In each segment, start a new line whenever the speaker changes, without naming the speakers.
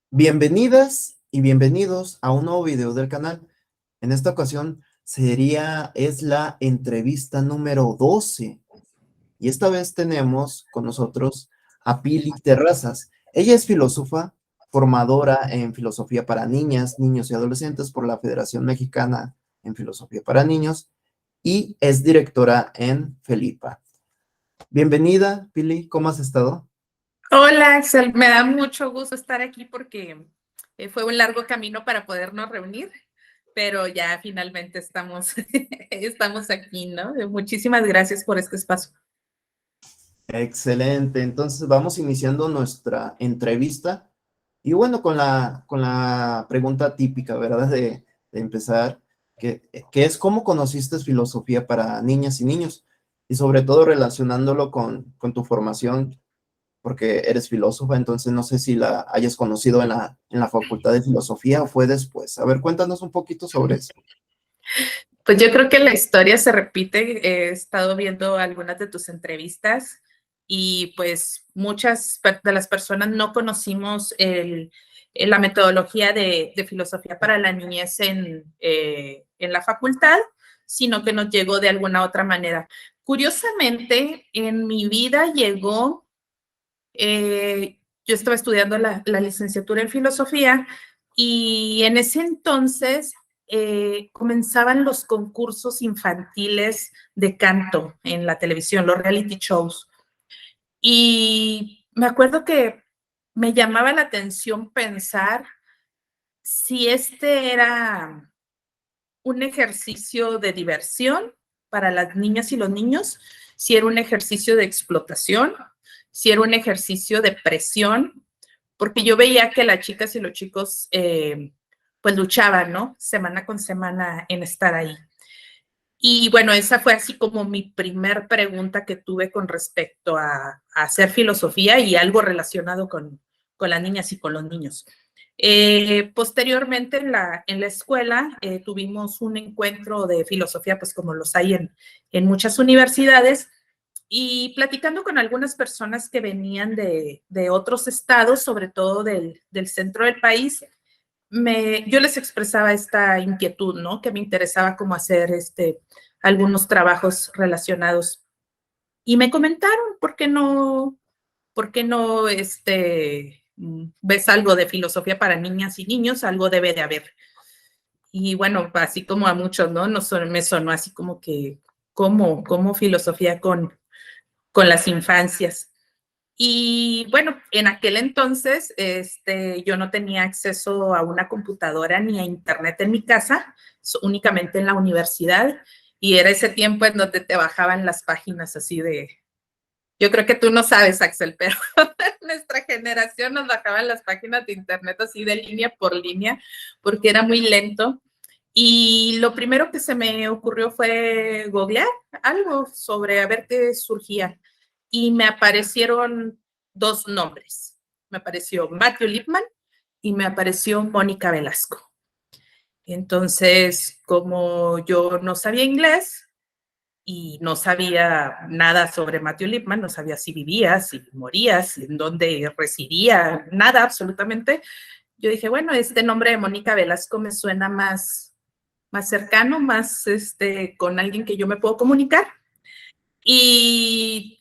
Bienvenidas y bienvenidos a un nuevo video del canal. En esta ocasión es la entrevista número 12 y esta vez tenemos con nosotros a Pili Terrazas. Ella es filósofa, formadora en filosofía para niñas, niños y adolescentes por la Federación Mexicana en Filosofía para Niños y es directora en Felipa. Bienvenida, Pili, ¿cómo has estado?
Hola, Axel, me da mucho gusto estar aquí porque fue un largo camino para podernos reunir, pero ya finalmente estamos aquí, ¿no? Muchísimas gracias por este espacio.
Excelente, entonces vamos iniciando nuestra entrevista y bueno, con la pregunta típica, ¿verdad? De empezar, que es ¿cómo conociste filosofía para niñas y niños? Y sobre todo relacionándolo con tu formación, porque eres filósofa, entonces no sé si la hayas conocido en la Facultad de Filosofía o fue después. A ver, cuéntanos un poquito sobre eso.
Pues yo creo que la historia se repite. He estado viendo algunas de tus entrevistas y pues muchas de las personas no conocimos la metodología de filosofía para la niñez en la facultad, sino que nos llegó de alguna otra manera. Curiosamente, en mi vida llegó, yo estaba estudiando la licenciatura en filosofía y en ese entonces comenzaban los concursos infantiles de canto en la televisión, los reality shows. Y me acuerdo que me llamaba la atención pensar si este era un ejercicio de diversión para las niñas y los niños, si era un ejercicio de explotación, si era un ejercicio de presión, porque yo veía que las chicas y los chicos pues luchaban, ¿no? Semana con semana en estar ahí. Y bueno, esa fue así como mi primer pregunta que tuve con respecto a hacer filosofía y algo relacionado con las niñas y con los niños. Posteriormente en la escuela tuvimos un encuentro de filosofía, pues como los hay en muchas universidades, y platicando con algunas personas que venían de otros estados, sobre todo del centro del país, yo les expresaba esta inquietud, ¿no? Que me interesaba como hacer algunos trabajos relacionados. Y me comentaron, por qué no ves algo de filosofía para niñas y niños? Algo debe de haber. Y bueno, así como a muchos, ¿no? Me sonó así como que, ¿cómo filosofía con las infancias? Y bueno, en aquel entonces yo no tenía acceso a una computadora ni a internet en mi casa, únicamente en la universidad. Y era ese tiempo en donde te bajaban las páginas así de, yo creo que tú no sabes, Axel, pero nuestra generación nos bajaban las páginas de internet así de línea por línea, porque era muy lento. Y lo primero que se me ocurrió fue googlear algo sobre a ver qué surgía. Y me aparecieron dos nombres. Me apareció Matthew Lipman y me apareció Mónica Velasco. Entonces, como yo no sabía inglés y no sabía nada sobre Matthew Lipman, no sabía si vivía, si moría, si en dónde residía, nada absolutamente, yo dije, bueno, este nombre de Mónica Velasco me suena más cercano, más con alguien que yo me puedo comunicar. Y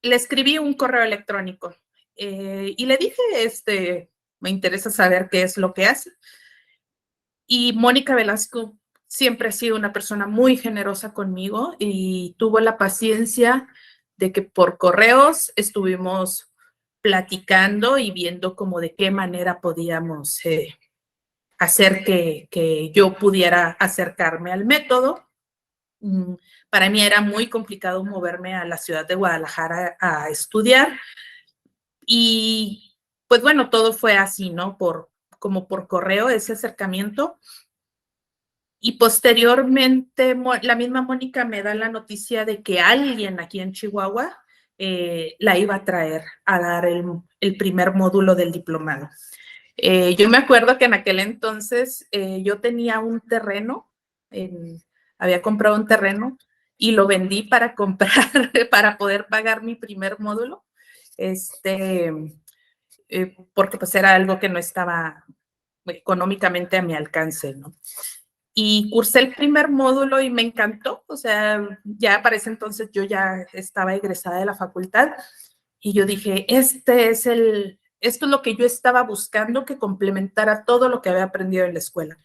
le escribí un correo electrónico y le dije, me interesa saber qué es lo que hace. Y Mónica Velasco siempre ha sido una persona muy generosa conmigo y tuvo la paciencia de que por correos estuvimos platicando y viendo como de qué manera podíamos hacer que yo pudiera acercarme al método. Para mí era muy complicado moverme a la ciudad de Guadalajara a estudiar y pues bueno, todo fue así, ¿no? Como por correo, ese acercamiento. Y posteriormente la misma Mónica me da la noticia de que alguien aquí en Chihuahua la iba a traer a dar el primer módulo del diplomado. Yo me acuerdo que en aquel entonces yo tenía un terreno, había comprado un terreno y lo vendí para comprar, para poder pagar mi primer módulo. porque pues era algo que no estaba económicamente a mi alcance, ¿no? Y cursé el primer módulo y me encantó, o sea, ya para ese entonces yo ya estaba egresada de la facultad y yo dije, esto es lo que yo estaba buscando, que complementara todo lo que había aprendido en la escuela,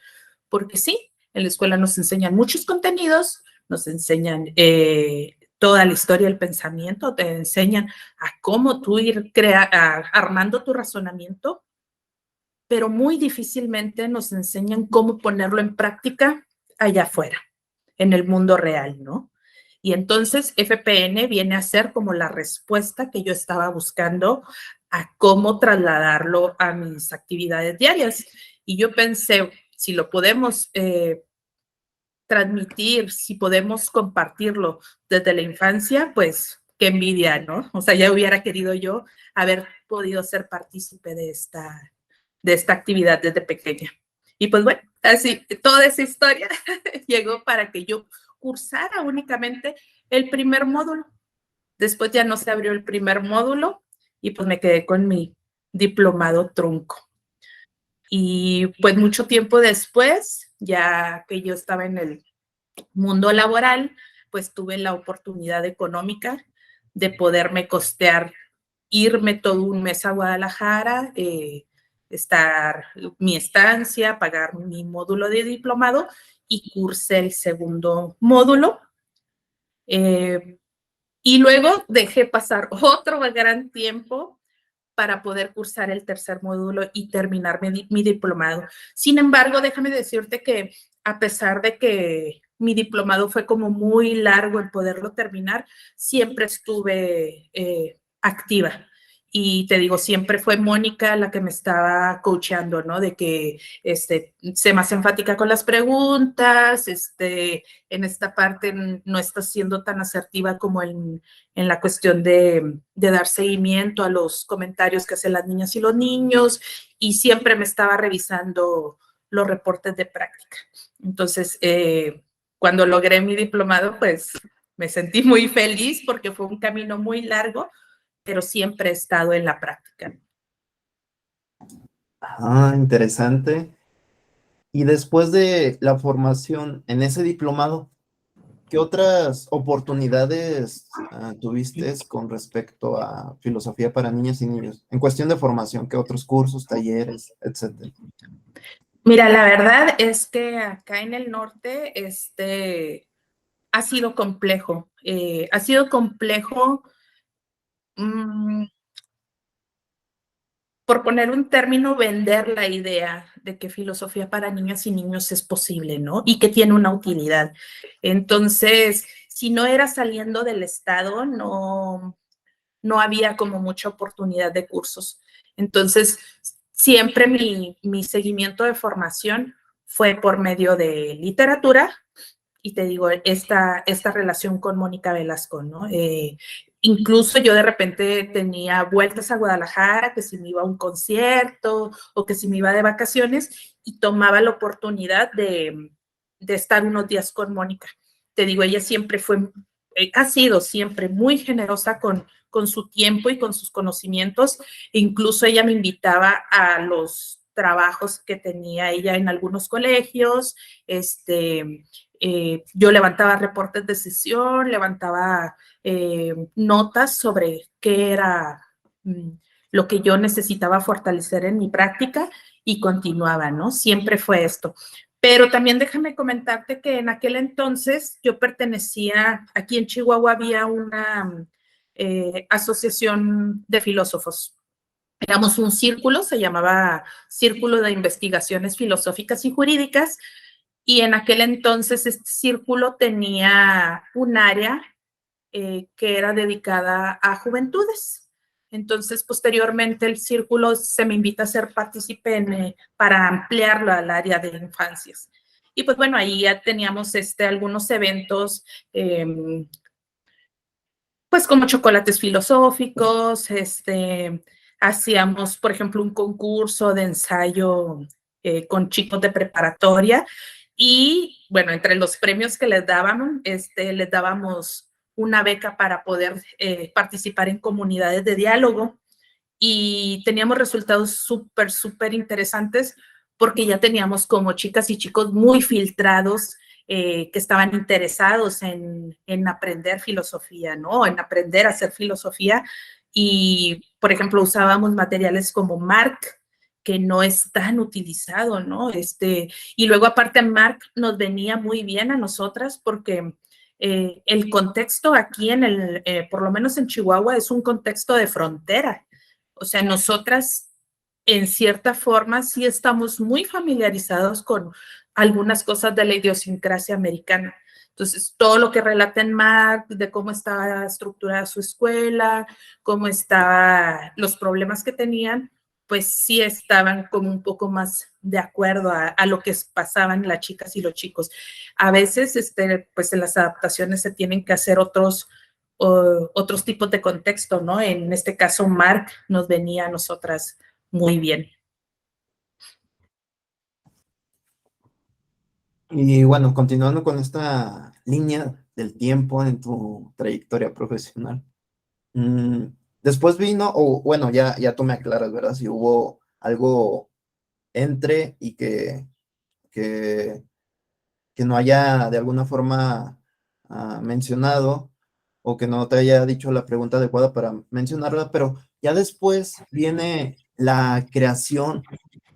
porque sí, en la escuela nos enseñan muchos contenidos, nos enseñan toda la historia del pensamiento, te enseñan a cómo tú ir armando tu razonamiento, pero muy difícilmente nos enseñan cómo ponerlo en práctica allá afuera, en el mundo real, ¿no? Y entonces FPN viene a ser como la respuesta que yo estaba buscando a cómo trasladarlo a mis actividades diarias. Y yo pensé, si lo podemos transmitir, si podemos compartirlo desde la infancia, pues qué envidia, ¿no? O sea, ya hubiera querido yo haber podido ser partícipe de esta actividad desde pequeña. Y pues bueno, así, toda esa historia llegó para que yo cursara únicamente el primer módulo. Después ya no se abrió el primer módulo y pues me quedé con mi diplomado trunco. Y pues mucho tiempo después, ya que yo estaba en el mundo laboral, pues tuve la oportunidad económica de poderme costear, irme todo un mes a Guadalajara, estar mi estancia, pagar mi módulo de diplomado y cursé el segundo módulo. Y luego dejé pasar otro gran tiempo para poder cursar el tercer módulo y terminar mi diplomado. Sin embargo, déjame decirte que a pesar de que mi diplomado fue como muy largo en poderlo terminar, siempre estuve activa. Y te digo, siempre fue Mónica la que me estaba coachando, ¿no? De que sé más enfática con las preguntas, en esta parte no estás siendo tan asertiva como en la cuestión de dar seguimiento a los comentarios que hacen las niñas y los niños, y siempre me estaba revisando los reportes de práctica. Entonces, cuando logré mi diplomado, pues me sentí muy feliz porque fue un camino muy largo, pero siempre he estado en la práctica.
Ah, interesante. Y después de la formación en ese diplomado, ¿qué otras oportunidades tuviste con respecto a filosofía para niñas y niños? En cuestión de formación, ¿qué otros cursos, talleres, etcétera?
Mira, la verdad es que acá en el norte, ha sido complejo. Ha sido complejo, mmm, por poner un término, vender la idea de que filosofía para niñas y niños es posible, ¿no? Y que tiene una utilidad. Entonces, si no era saliendo del estado, no había como mucha oportunidad de cursos. Entonces, siempre mi seguimiento de formación fue por medio de literatura, y te digo, esta relación con Mónica Velasco, ¿no? Incluso yo de repente tenía vueltas a Guadalajara, que si me iba a un concierto o que si me iba de vacaciones, y tomaba la oportunidad de estar unos días con Mónica. Te digo, ella siempre ha sido siempre muy generosa con su tiempo y con sus conocimientos. E incluso ella me invitaba a los trabajos que tenía ella en algunos colegios, yo levantaba reportes de sesión, levantaba notas sobre qué era lo que yo necesitaba fortalecer en mi práctica, y continuaba, ¿no? Siempre fue esto. Pero también déjame comentarte que en aquel entonces yo pertenecía, aquí en Chihuahua había una asociación de filósofos. Éramos un círculo, se llamaba Círculo de Investigaciones Filosóficas y Jurídicas, y en aquel entonces este círculo tenía un área que era dedicada a juventudes. Entonces, posteriormente, el círculo se me invita a ser partícipe para ampliarlo al área de infancias. Y pues bueno, ahí ya teníamos algunos eventos, pues como chocolates filosóficos, hacíamos, por ejemplo, un concurso de ensayo con chicos de preparatoria, y bueno, entre los premios que les dábamos una beca para poder participar en comunidades de diálogo. y teníamos resultados súper, súper interesantes porque ya teníamos como chicas y chicos muy filtrados que estaban interesados en aprender filosofía, ¿no? En aprender a hacer filosofía. Y, por ejemplo, usábamos materiales como Marc, que no es tan utilizado, ¿no? Y luego, aparte, Marc nos venía muy bien a nosotras porque el contexto aquí por lo menos en Chihuahua, es un contexto de frontera. O sea, nosotras, en cierta forma, sí estamos muy familiarizados con algunas cosas de la idiosincrasia americana. Entonces, todo lo que relata en Marc, de cómo estaba estructurada su escuela, cómo estaban los problemas que tenían, pues sí estaban como un poco más de acuerdo a lo que pasaban las chicas y los chicos. A veces, pues en las adaptaciones se tienen que hacer otros tipos de contexto, ¿no? En este caso, Marc nos venía a nosotras muy bien.
Y bueno, continuando con esta línea del tiempo en tu trayectoria profesional, mm, después vino, o bueno, ya tú me aclaras, ¿verdad? Si hubo algo entre y que, que no haya de alguna forma mencionado o que no te haya dicho la pregunta adecuada para mencionarla, pero ya después viene la creación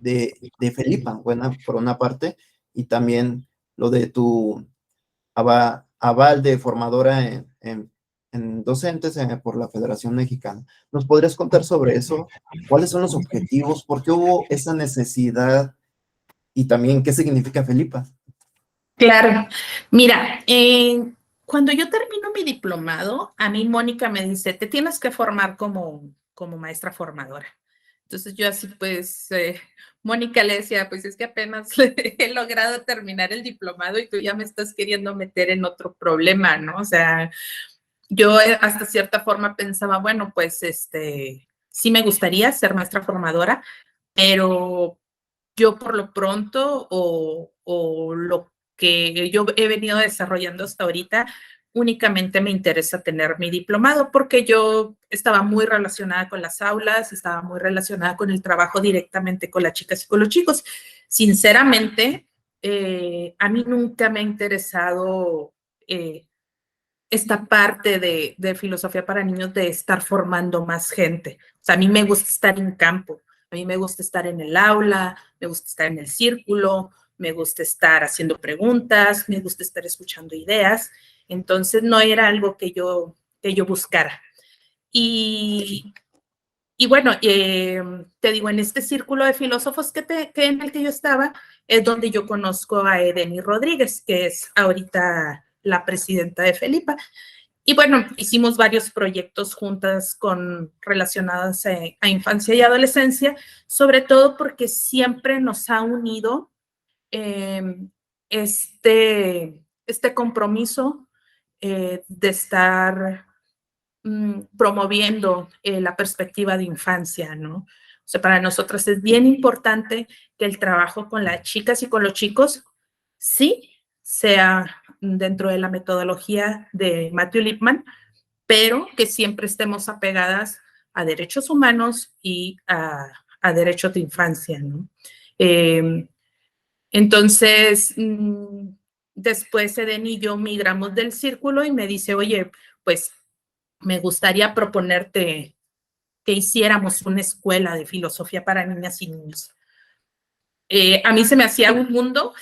de Felipa, bueno, por una parte, y también lo de tu aval de formadora en docentes por la Federación Mexicana. ¿Nos podrías contar sobre eso? ¿Cuáles son los objetivos? ¿Por qué hubo esa necesidad? Y también, ¿qué significa Felipa?
Claro, mira, cuando yo termino mi diplomado, a mí Mónica me dice, te tienes que formar como maestra formadora. Entonces yo así pues, Mónica le decía, pues es que apenas he logrado terminar el diplomado y tú ya me estás queriendo meter en otro problema, ¿no? O sea, yo hasta cierta forma pensaba, bueno, pues sí me gustaría ser maestra formadora, pero yo por lo pronto o lo que yo he venido desarrollando hasta ahorita, únicamente me interesa tener mi diplomado porque yo estaba muy relacionada con las aulas, estaba muy relacionada con el trabajo directamente con las chicas y con los chicos. Sinceramente, a mí nunca me ha interesado esta parte de filosofía para niños de estar formando más gente. O sea, a mí me gusta estar en campo, a mí me gusta estar en el aula, me gusta estar en el círculo, me gusta estar haciendo preguntas, me gusta estar escuchando ideas. Entonces, no era algo que yo buscara. Y, y bueno, te digo, en este círculo de filósofos que en el que yo estaba, es donde yo conozco a Edeni Rodríguez, que es ahorita la presidenta de Felipa. Y bueno, hicimos varios proyectos juntas relacionados a infancia y adolescencia, sobre todo porque siempre nos ha unido eh, este compromiso de estar promoviendo la perspectiva de infancia, ¿no? O sea, para nosotros es bien importante que el trabajo con las chicas y con los chicos sí sea dentro de la metodología de Matthew Lipman, pero que siempre estemos apegadas a derechos humanos y a derechos de infancia, ¿no? Eh, entonces, después Eden y yo migramos del círculo y me dice, oye, pues me gustaría proponerte que hiciéramos una escuela de filosofía para niñas y niños. A mí se me hacía un mundo,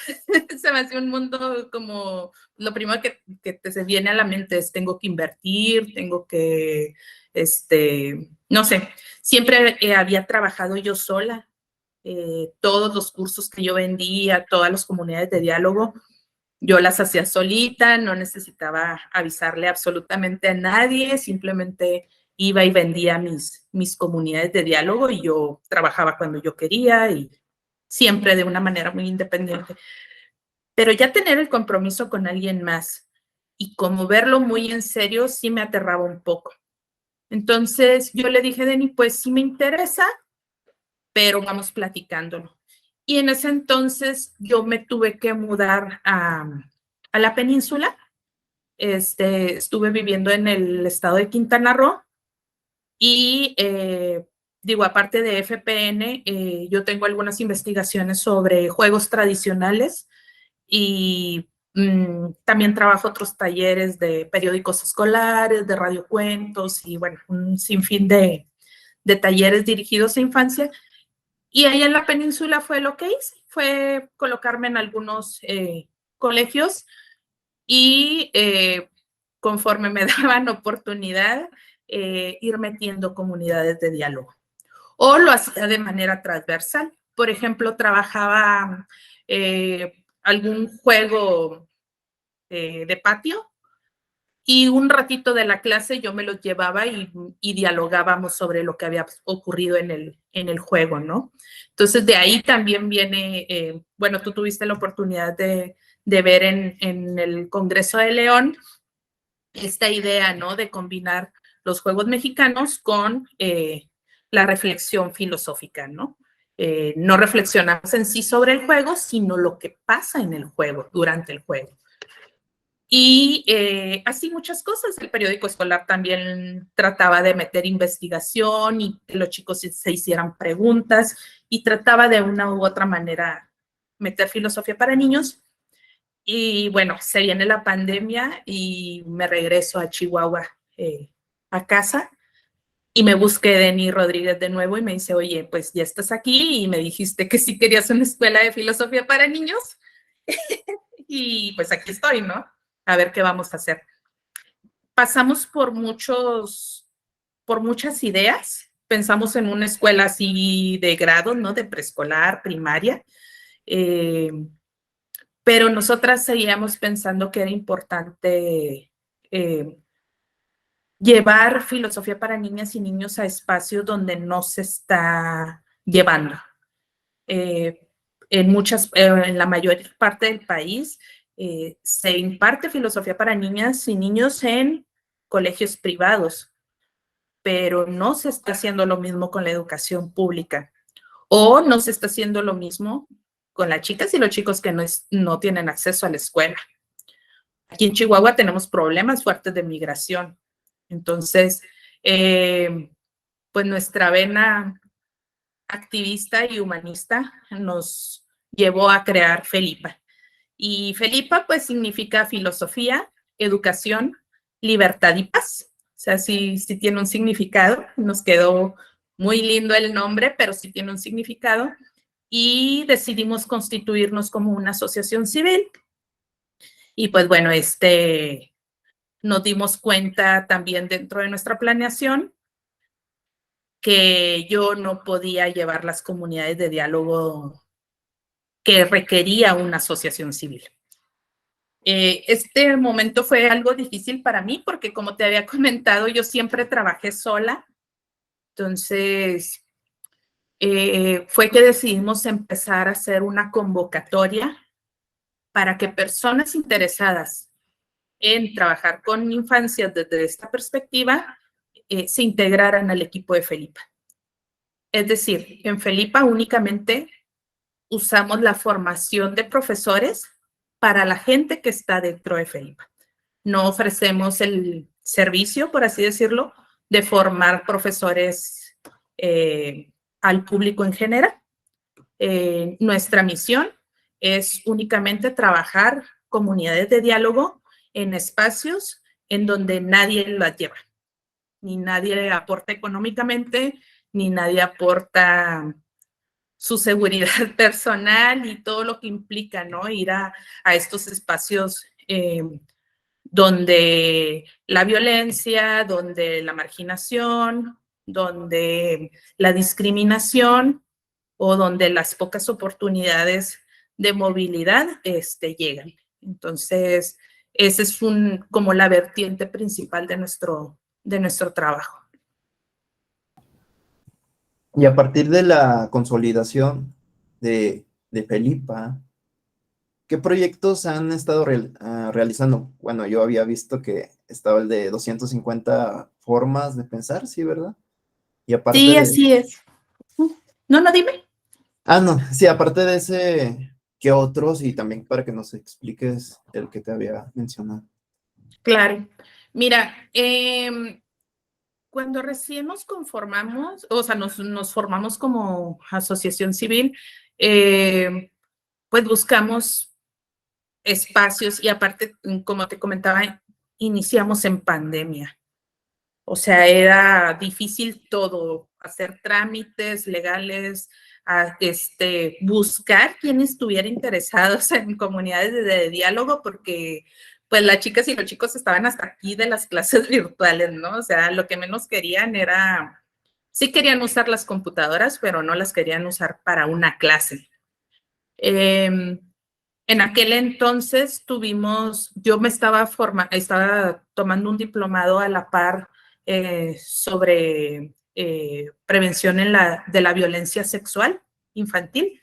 se me hacía un mundo como lo primero que te se viene a la mente es tengo que invertir, tengo que, no sé, siempre había trabajado yo sola, todos los cursos que yo vendía, todas las comunidades de diálogo, yo las hacía solita, no necesitaba avisarle absolutamente a nadie, simplemente iba y vendía mis comunidades de diálogo y yo trabajaba cuando yo quería y siempre de una manera muy independiente. Pero ya tener el compromiso con alguien más y como verlo muy en serio, sí me aterraba un poco. Entonces yo le dije, Deni, pues sí me interesa, pero vamos platicándolo. Y en ese entonces yo me tuve que mudar a la península. Estuve viviendo en el estado de Quintana Roo y digo, aparte de FPN, yo tengo algunas investigaciones sobre juegos tradicionales y también trabajo otros talleres de periódicos escolares, de radiocuentos y bueno, un sinfín de talleres dirigidos a infancia. Y ahí en la península fue lo que hice, fue colocarme en algunos colegios y conforme me daban oportunidad, ir metiendo comunidades de diálogo. O lo hacía de manera transversal. Por ejemplo, trabajaba algún juego de patio y un ratito de la clase yo me los llevaba y dialogábamos sobre lo que había ocurrido en el juego, ¿no? Entonces, de ahí también viene, bueno, tú tuviste la oportunidad de ver en el Congreso de León esta idea, ¿no? De combinar los juegos mexicanos con la reflexión filosófica, ¿no? No reflexionamos en sí sobre el juego, sino lo que pasa en el juego, durante el juego. Y así muchas cosas. El periódico escolar también trataba de meter investigación y que los chicos se hicieran preguntas y trataba de una u otra manera meter filosofía para niños. Y bueno, se viene la pandemia y me regreso a Chihuahua a casa y me busqué Denny Rodríguez de nuevo y me dice, oye, pues ya estás aquí y me dijiste que sí querías una escuela de filosofía para niños y pues aquí estoy, ¿no? A ver qué vamos a hacer. Pasamos por muchas ideas. Pensamos en una escuela así de grado, ¿no? De preescolar, primaria. Pero nosotras seguíamos pensando que era importante llevar filosofía para niñas y niños a espacios donde no se está llevando. En la mayor parte del país se imparte filosofía para niñas y niños en colegios privados, pero no se está haciendo lo mismo con la educación pública o no se está haciendo lo mismo con las chicas y los chicos que no tienen acceso a la escuela. Aquí en Chihuahua tenemos problemas fuertes de migración. Entonces, pues nuestra vena activista y humanista nos llevó a crear Felipa. Y Felipa pues significa filosofía, educación, libertad y paz. O sea, sí tiene un significado. Nos quedó muy lindo el nombre, pero sí tiene un significado. Y decidimos constituirnos como una asociación civil. Y pues bueno, nos dimos cuenta también dentro de nuestra planeación que yo no podía llevar las comunidades de diálogo que requería una asociación civil. Este momento fue algo difícil para mí porque, como te había comentado, yo siempre trabajé sola. Entonces, fue que decidimos empezar a hacer una convocatoria para que personas interesadas en trabajar con infancias desde esta perspectiva se integraran al equipo de Felipa. Es decir, en Felipa únicamente usamos la formación de profesores para la gente que está dentro de Felipa. No ofrecemos el servicio, por así decirlo, de formar profesores al público en general. Nuestra misión es únicamente trabajar comunidades de diálogo en espacios en donde nadie las lleva, ni nadie aporta económicamente, ni nadie aporta su seguridad personal y todo lo que implica, ¿no? Ir a estos espacios donde la violencia, donde la marginación, donde la discriminación o donde las pocas oportunidades de movilidad llegan. Entonces, esa es como la vertiente principal de nuestro trabajo.
Y a partir de la consolidación de Felipa, ¿qué proyectos han estado realizando? Bueno, yo había visto que estaba el de 250 formas de pensar, ¿sí, verdad? Y aparte
Sí,
de...
así es. No, dime.
Ah, no, sí, aparte de ese, ¿qué otros? Y también para que nos expliques el que te había mencionado.
Claro. Mira, Cuando recién nos conformamos, o sea, nos formamos como asociación civil, pues buscamos espacios y aparte, como te comentaba, iniciamos en pandemia. O sea, era difícil todo, hacer trámites legales, buscar quien estuviera interesados en comunidades de diálogo, porque pues las chicas y los chicos estaban hasta aquí de las clases virtuales, ¿no? O sea, lo que menos querían era, sí querían usar las computadoras, pero no las querían usar para una clase. En aquel entonces yo me estaba tomando un diplomado a la par sobre prevención de la violencia sexual infantil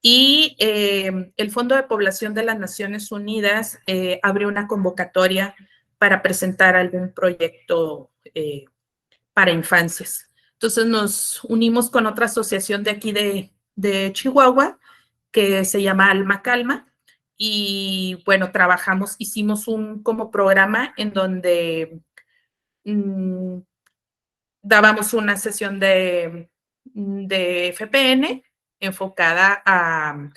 y el Fondo de Población de las Naciones Unidas abrió una convocatoria para presentar algún proyecto para infancias. Entonces nos unimos con otra asociación de aquí de Chihuahua que se llama Alma Calma. Y bueno, hicimos un como programa en donde dábamos una sesión de FPN enfocada a,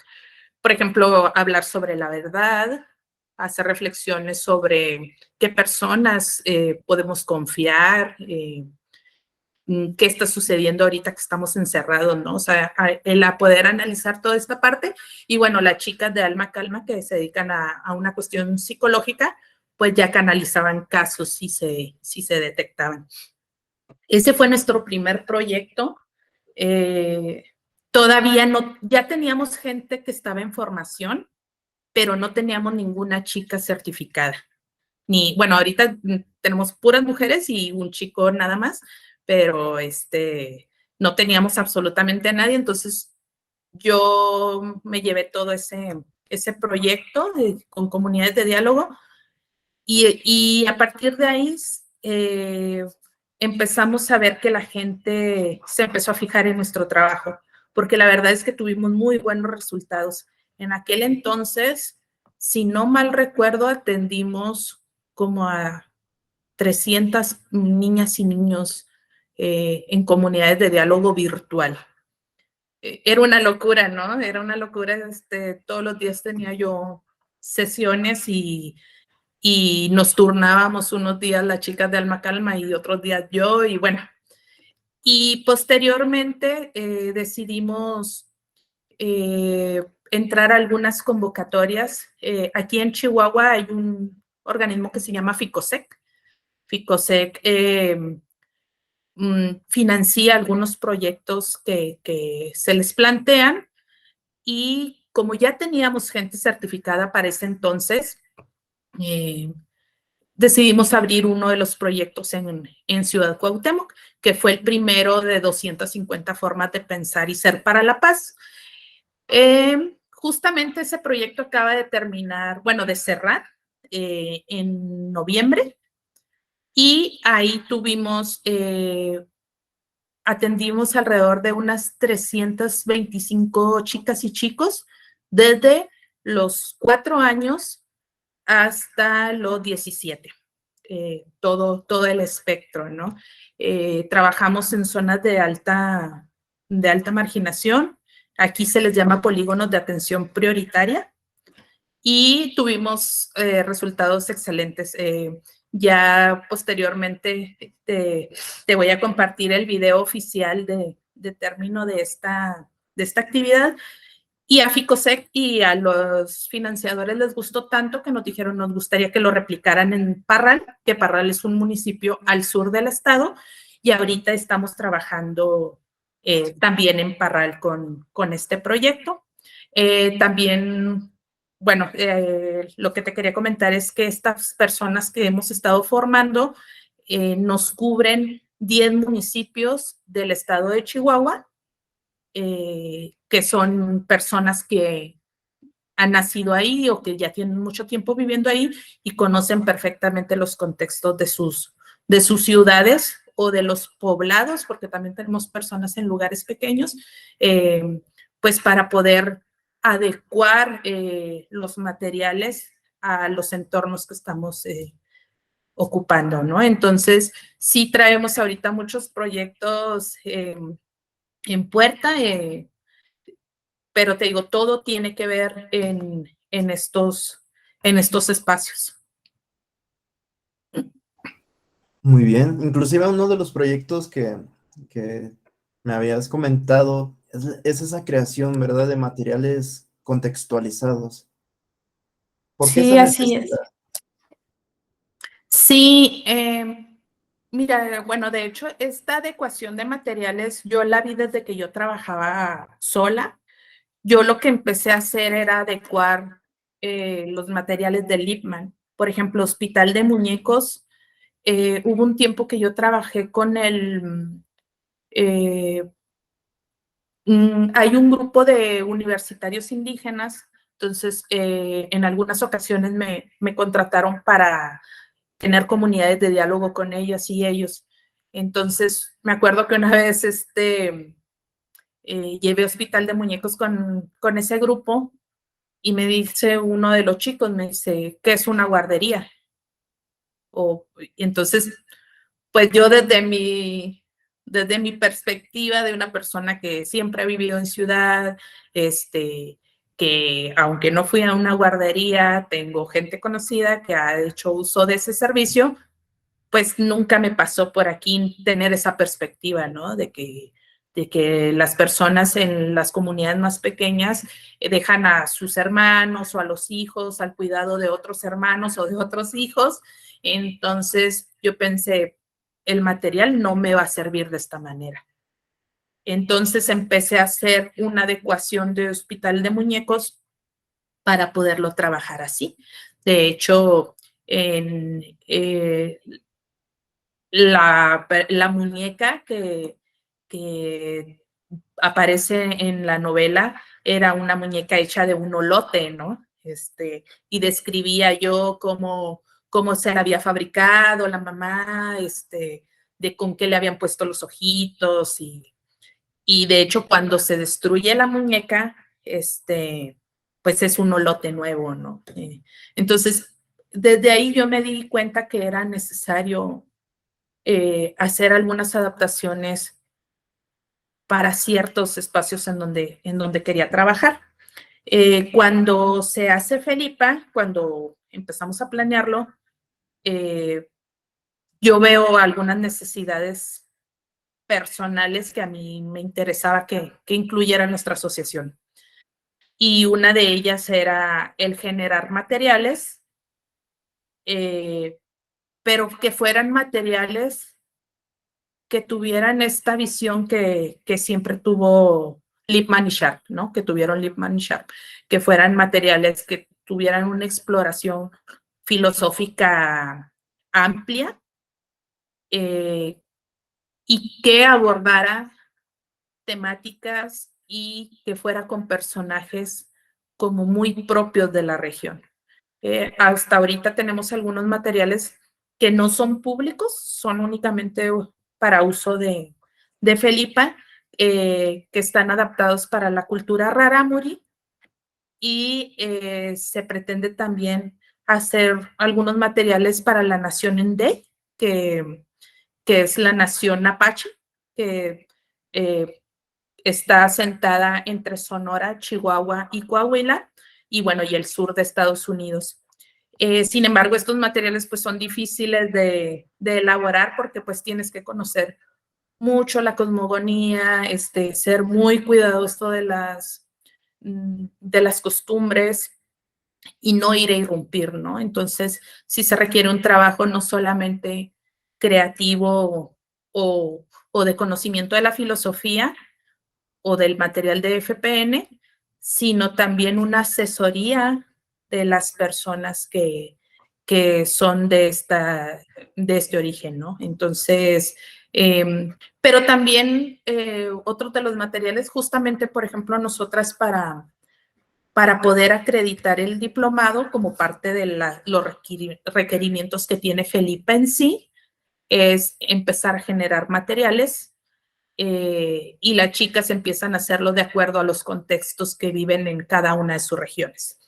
por ejemplo, hablar sobre la verdad, hacer reflexiones sobre qué personas podemos confiar, qué está sucediendo ahorita que estamos encerrados, ¿no? O sea, el poder analizar toda esta parte. Y bueno, las chicas de Alma Calma que se dedican a una cuestión psicológica, pues ya canalizaban casos si se detectaban. Ese fue nuestro primer proyecto. Todavía no, ya teníamos gente que estaba en formación, pero no teníamos ninguna chica certificada. Bueno, ahorita tenemos puras mujeres y un chico nada más, pero no teníamos absolutamente a nadie, entonces yo me llevé todo ese proyecto con comunidades de diálogo y a partir de ahí empezamos a ver que la gente se empezó a fijar en nuestro trabajo, porque la verdad es que tuvimos muy buenos resultados. En aquel entonces, si no mal recuerdo, atendimos como a 300 niñas y niños en comunidades de diálogo virtual. Era una locura, ¿no? Era una locura. Todos los días tenía yo sesiones y nos turnábamos unos días las chicas de Alma Calma y otros días yo, y bueno. Y posteriormente decidimos entrar a algunas convocatorias. Aquí en Chihuahua hay un organismo que se llama FICOSEC. FICOSEC financia algunos proyectos que se les plantean y como ya teníamos gente certificada para ese entonces, decidimos abrir uno de los proyectos en Ciudad Cuauhtémoc, que fue el primero de 250 formas de pensar y ser para la paz. Justamente ese proyecto acaba de terminar, bueno, de cerrar en noviembre. Y ahí atendimos alrededor de unas 325 chicas y chicos desde los 4 años hasta los 17. Todo el espectro, ¿no? Trabajamos en zonas de alta marginación. Aquí se les llama polígonos de atención prioritaria y tuvimos resultados excelentes. Ya posteriormente te voy a compartir el video oficial de término de esta actividad. Y a FICOSEC y a los financiadores les gustó tanto que nos dijeron, nos gustaría que lo replicaran en Parral, que Parral es un municipio al sur del estado, y ahorita estamos trabajando también en Parral con este proyecto. También, bueno, lo que te quería comentar es que estas personas que hemos estado formando nos cubren 10 municipios del estado de Chihuahua, que son personas que han nacido ahí o que ya tienen mucho tiempo viviendo ahí y conocen perfectamente los contextos de sus ciudades o de los poblados, porque también tenemos personas en lugares pequeños, pues para poder adecuar los materiales a los entornos que estamos ocupando, ¿no? Entonces, sí traemos ahorita muchos proyectos en puerta, pero te digo, todo tiene que ver en estos espacios.
Muy bien. Inclusive uno de los proyectos que me habías comentado es esa creación, ¿verdad? De materiales contextualizados. ¿Por qué esa
Sí, así es.
necesidad?
Sí, mira, bueno, de hecho, esta adecuación de materiales yo la vi desde que yo trabajaba sola. Yo lo que empecé a hacer era adecuar los materiales de Lippmann. Por ejemplo, Hospital de Muñecos. Hubo un tiempo que yo trabajé con eh, hay un grupo de universitarios indígenas, entonces en algunas ocasiones me contrataron para tener comunidades de diálogo con ellas y ellos. Entonces, me acuerdo que una vez llevé Hospital de Muñecos con ese grupo y me dice uno de los chicos, me dice, ¿qué es una guardería? Y entonces, pues yo desde mi perspectiva de una persona que siempre ha vivido en ciudad, que aunque no fui a una guardería, tengo gente conocida que ha hecho uso de ese servicio, pues nunca me pasó por aquí tener esa perspectiva, ¿no? De que las personas en las comunidades más pequeñas dejan a sus hermanos o a los hijos al cuidado de otros hermanos o de otros hijos. Entonces yo pensé, el material no me va a servir de esta manera. Entonces empecé a hacer una adecuación de hospital de muñecos para poderlo trabajar así. De hecho, en, la muñeca que aparece en la novela era una muñeca hecha de un olote, ¿no? Y describía yo cómo se la había fabricado la mamá, de con qué le habían puesto los ojitos y de hecho cuando se destruye la muñeca, pues es un olote nuevo, ¿no? Entonces, desde ahí yo me di cuenta que era necesario hacer algunas adaptaciones para ciertos espacios en donde quería trabajar. Cuando se hace Felipa, cuando empezamos a planearlo, eh, yo veo algunas necesidades personales que a mí me interesaba que incluyera nuestra asociación. Y una de ellas era el generar materiales, pero que fueran materiales que tuvieran esta visión que siempre tuvo Lippmann y Sharp, ¿no? Que tuvieron Lippmann y Sharp, que fueran materiales que tuvieran una exploración filosófica amplia eh, y que abordara temáticas y que fuera con personajes como muy propios de la región. Hasta ahorita tenemos algunos materiales que no son públicos, son únicamente para uso de Felipa, que están adaptados para la cultura rarámuri y se pretende también hacer algunos materiales para la nación Ende, que es la nación Apache, que eh, está asentada entre Sonora, Chihuahua y Coahuila, y bueno, y el sur de Estados Unidos. Sin embargo, estos materiales pues son difíciles de elaborar porque pues tienes que conocer mucho la cosmogonía, ser muy cuidadoso de las costumbres y no ir a irrumpir, ¿no? Entonces, sí se requiere un trabajo no solamente creativo o de conocimiento de la filosofía, o del material de FPN, sino también una asesoría de las personas que son de este origen, ¿no? Entonces, pero también otro de los materiales, justamente, por ejemplo, nosotras para poder acreditar el diplomado como parte de los requerimientos que tiene Felipe en sí, es empezar a generar materiales y las chicas empiezan a hacerlo de acuerdo a los contextos que viven en cada una de sus regiones.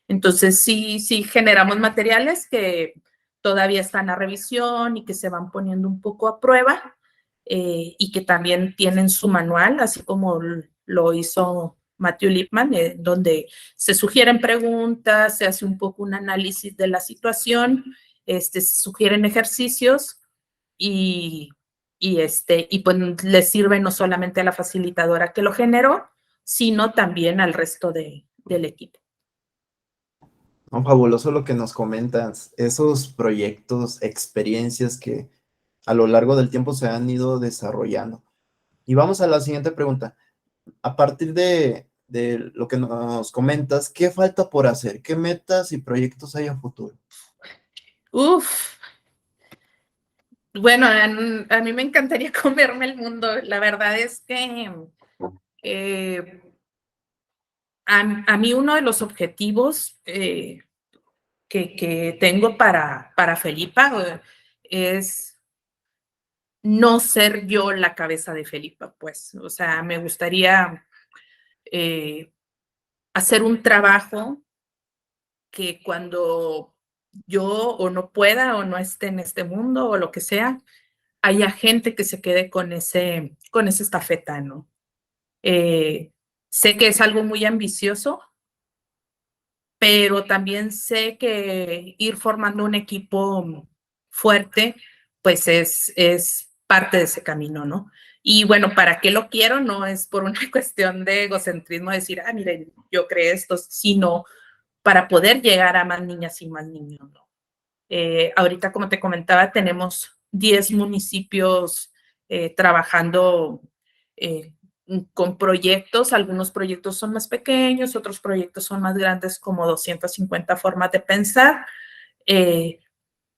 Entonces, sí generamos materiales que todavía están a revisión y que se van poniendo un poco a prueba, y que también tienen su manual, así como lo hizo Matthew Lipman, donde se sugieren preguntas, se hace un poco un análisis de la situación, se sugieren ejercicios y, y pues les sirve no solamente a la facilitadora que lo generó, sino también al resto del equipo.
No, fabuloso lo que nos comentas, esos proyectos, experiencias que a lo largo del tiempo se han ido desarrollando. Y vamos a la siguiente pregunta. A partir de lo que nos comentas, ¿qué falta por hacer? ¿Qué metas y proyectos hay a futuro?
Uf, bueno, a mí me encantaría comerme el mundo. La verdad es que a mí uno de los objetivos que tengo para Felipa es no ser yo la cabeza de Felipa, pues. O sea, me gustaría hacer un trabajo que cuando yo o no pueda o no esté en este mundo o lo que sea, haya gente que se quede con esa estafeta, ¿no? Sé que es algo muy ambicioso, pero también sé que ir formando un equipo fuerte, pues es parte de ese camino, ¿no? Y bueno, ¿para qué lo quiero? No es por una cuestión de egocentrismo, decir, ah, miren, yo creé esto, sino para poder llegar a más niñas y más niños, ¿no? Ahorita, como te comentaba, tenemos 10 municipios trabajando eh, con proyectos. Algunos proyectos son más pequeños, otros proyectos son más grandes, como 250 formas de pensar. Eh,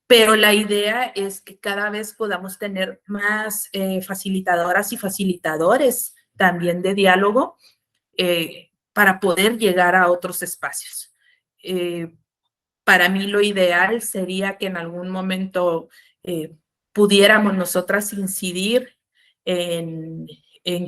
pero la idea es que cada vez podamos tener más facilitadoras y facilitadores también de diálogo para poder llegar a otros espacios. Para mí lo ideal sería que en algún momento pudiéramos nosotras incidir en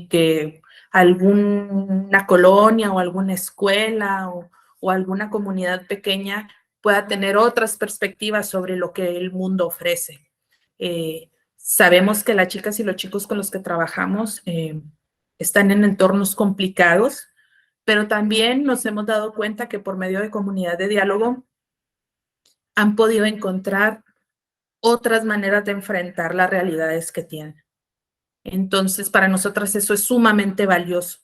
que alguna colonia o alguna escuela o alguna comunidad pequeña pueda tener otras perspectivas sobre lo que el mundo ofrece. Sabemos que las chicas y los chicos con los que trabajamos están en entornos complicados, pero también nos hemos dado cuenta que por medio de comunidad de diálogo han podido encontrar otras maneras de enfrentar las realidades que tienen. Entonces, para nosotras eso es sumamente valioso.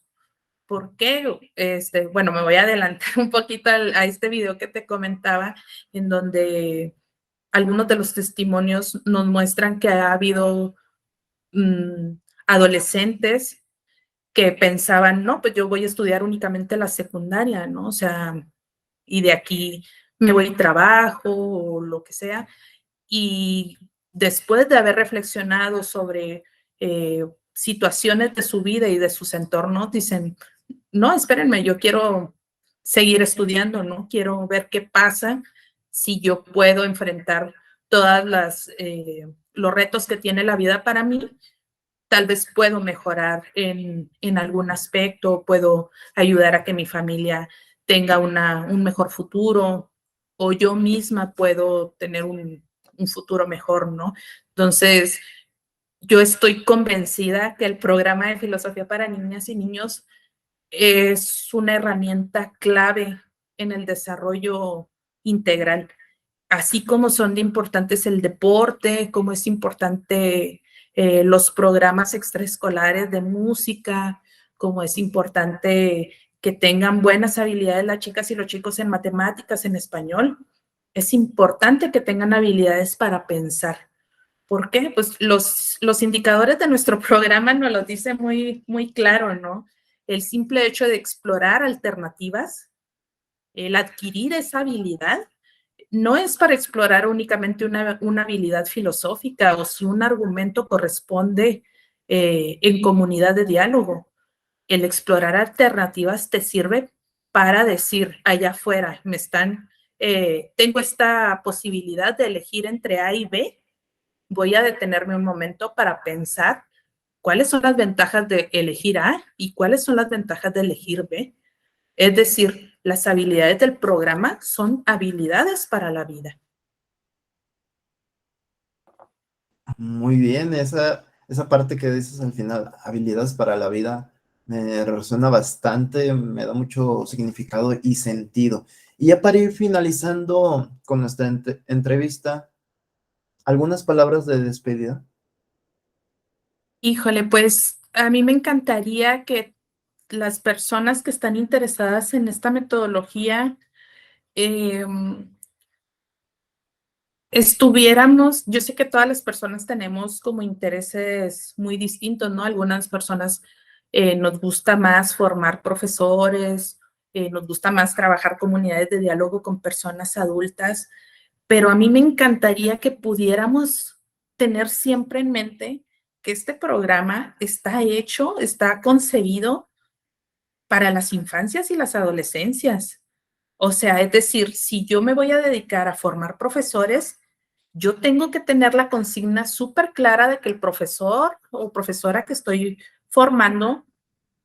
¿Por qué? Bueno, me voy a adelantar un poquito a este video que te comentaba, en donde algunos de los testimonios nos muestran que ha habido adolescentes que pensaban, no, pues yo voy a estudiar únicamente la secundaria, ¿no? O sea, y de aquí me voy a trabajo o lo que sea. Y después de haber reflexionado sobre situaciones de su vida y de sus entornos, dicen, no, espérenme, yo quiero seguir estudiando, ¿no? Quiero ver qué pasa si yo puedo enfrentar todas los retos que tiene la vida para mí. Tal vez puedo mejorar en algún aspecto, puedo ayudar a que mi familia tenga un mejor futuro, o yo misma puedo tener un futuro mejor, ¿no? Entonces, yo estoy convencida que el programa de filosofía para niñas y niños es una herramienta clave en el desarrollo integral, así como son de importantes el deporte, como es importante los programas extraescolares de música, como es importante que tengan buenas habilidades las chicas y los chicos en matemáticas, en español. Es importante que tengan habilidades para pensar. ¿Por qué? Pues los indicadores de nuestro programa nos lo dicen muy, muy claro, ¿no? El simple hecho de explorar alternativas, el adquirir esa habilidad, no es para explorar únicamente una habilidad filosófica o si un argumento corresponde en comunidad de diálogo. El explorar alternativas te sirve para decir allá afuera, tengo esta posibilidad de elegir entre A y B, voy a detenerme un momento para pensar cuáles son las ventajas de elegir A y cuáles son las ventajas de elegir B. Es decir, las habilidades del programa son habilidades para la vida.
Muy bien, esa parte que dices al final, habilidades para la vida, me resuena bastante, me da mucho significado y sentido. Y ya para ir finalizando con nuestra entrevista, algunas palabras de despedida.
Híjole, pues a mí me encantaría que las personas que están interesadas en esta metodología estuviéramos, yo sé que todas las personas tenemos como intereses muy distintos, ¿no? Algunas personas nos gusta más formar profesores, nos gusta más trabajar comunidades de diálogo con personas adultas, pero a mí me encantaría que pudiéramos tener siempre en mente que este programa está hecho, está concebido para las infancias y las adolescencias. O sea, es decir, si yo me voy a dedicar a formar profesores, yo tengo que tener la consigna súper clara de que el profesor o profesora que estoy formando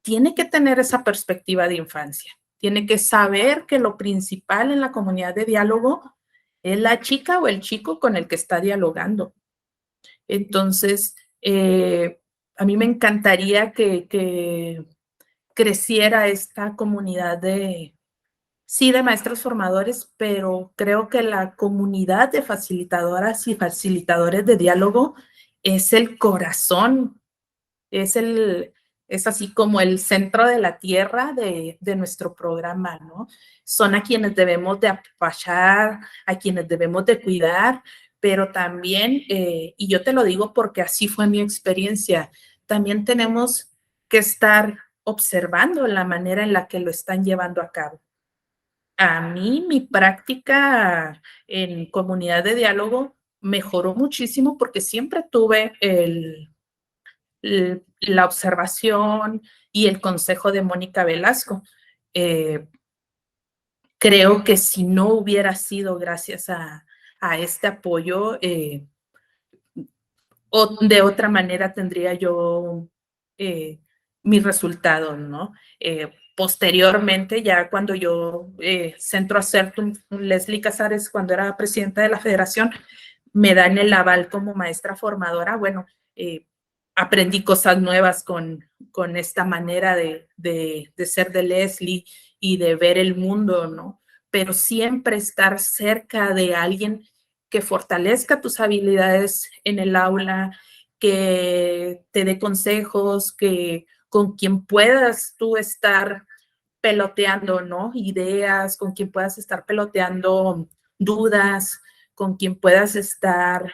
tiene que tener esa perspectiva de infancia. Tiene que saber que lo principal en la comunidad de diálogo es la chica o el chico con el que está dialogando. Entonces, a mí me encantaría que creciera esta comunidad de, sí, de maestros formadores, pero creo que la comunidad de facilitadoras y facilitadores de diálogo es el corazón, es el, es así como el centro de la tierra de nuestro programa, ¿no? Son a quienes debemos de apapachar, a quienes debemos de cuidar, pero también, y yo te lo digo porque así fue mi experiencia, también tenemos que estar observando la manera en la que lo están llevando a cabo. A mí mi práctica en comunidad de diálogo mejoró muchísimo porque siempre tuve la observación y el consejo de Mónica Velasco. Eh, Creo que si no hubiera sido gracias a este apoyo, o de otra manera tendría yo eh, mi resultado, ¿no? Posteriormente, ya cuando yo centro a Certum, Leslie Casares, cuando era presidenta de la federación, me dan el aval como maestra formadora. Bueno, aprendí cosas nuevas con esta manera de ser de Leslie y de ver el mundo, ¿no? Pero siempre estar cerca de alguien que fortalezca tus habilidades en el aula, que te dé consejos, que con quien puedas tú estar peloteando, ¿no? Ideas, con quien puedas estar peloteando dudas, con quien puedas estar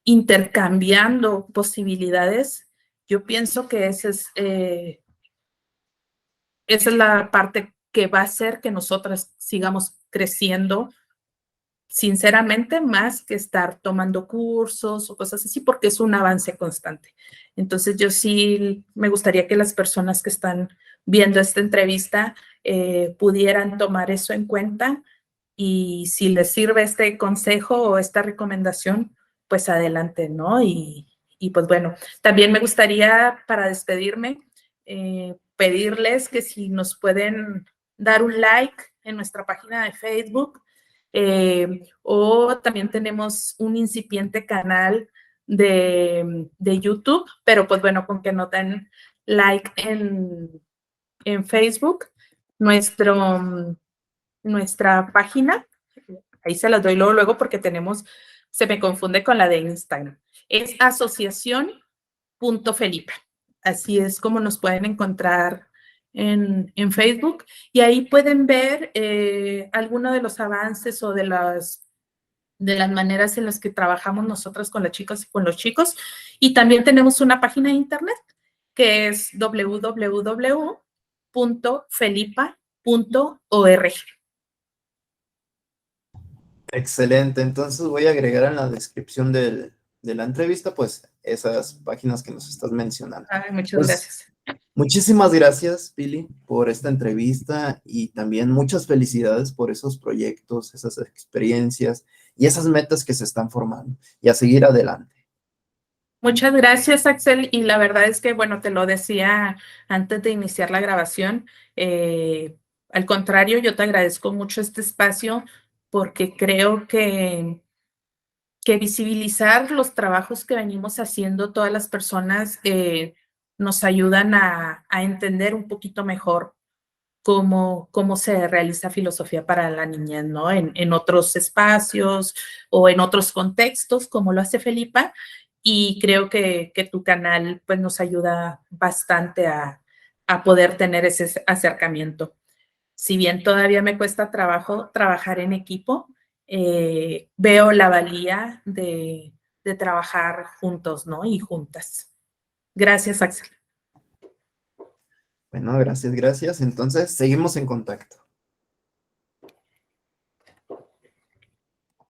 intercambiando posibilidades. Yo pienso que esa es la parte que va a hacer que nosotras sigamos creciendo sinceramente, más que estar tomando cursos o cosas así, porque es un avance constante. Entonces, yo sí me gustaría que las personas que están viendo esta entrevista pudieran tomar eso en cuenta y si les sirve este consejo o esta recomendación, pues adelante, ¿no? Y pues bueno, también me gustaría para despedirme pedirles que si nos pueden dar un like en nuestra página de Facebook, o también tenemos un incipiente canal de YouTube, pero pues bueno, con que no den like en Facebook, nuestro, nuestra página, ahí se las doy luego porque tenemos, se me confunde con la de Instagram, es asociación.felipa. Así es como nos pueden encontrar en Facebook y ahí pueden ver algunos de los avances o de las maneras en las que trabajamos nosotros con las chicas y con los chicos. Y también tenemos una página de internet que es www.felipa.org.
Excelente, entonces voy a agregar en la descripción de la entrevista, pues esas páginas que nos estás mencionando.
Ay, muchas
Pues
gracias.
muchísimas gracias, Pili, por esta entrevista y también muchas felicidades por esos proyectos, esas experiencias y esas metas que se están formando y a seguir adelante.
Muchas gracias, Axel. Y la verdad es que, bueno, te lo decía antes de iniciar la grabación. Al contrario, yo te agradezco mucho este espacio porque creo que que visibilizar los trabajos que venimos haciendo todas las personas nos ayudan a entender un poquito mejor cómo se realiza filosofía para la niñez, ¿no? En otros espacios o en otros contextos, como lo hace Felipa, y creo que tu canal pues nos ayuda bastante a poder tener ese acercamiento. Si bien todavía me cuesta trabajo trabajar en equipo, veo la valía de trabajar juntos, ¿no? Y juntas. Gracias, Axel.
Bueno, gracias, gracias. Entonces, seguimos en contacto.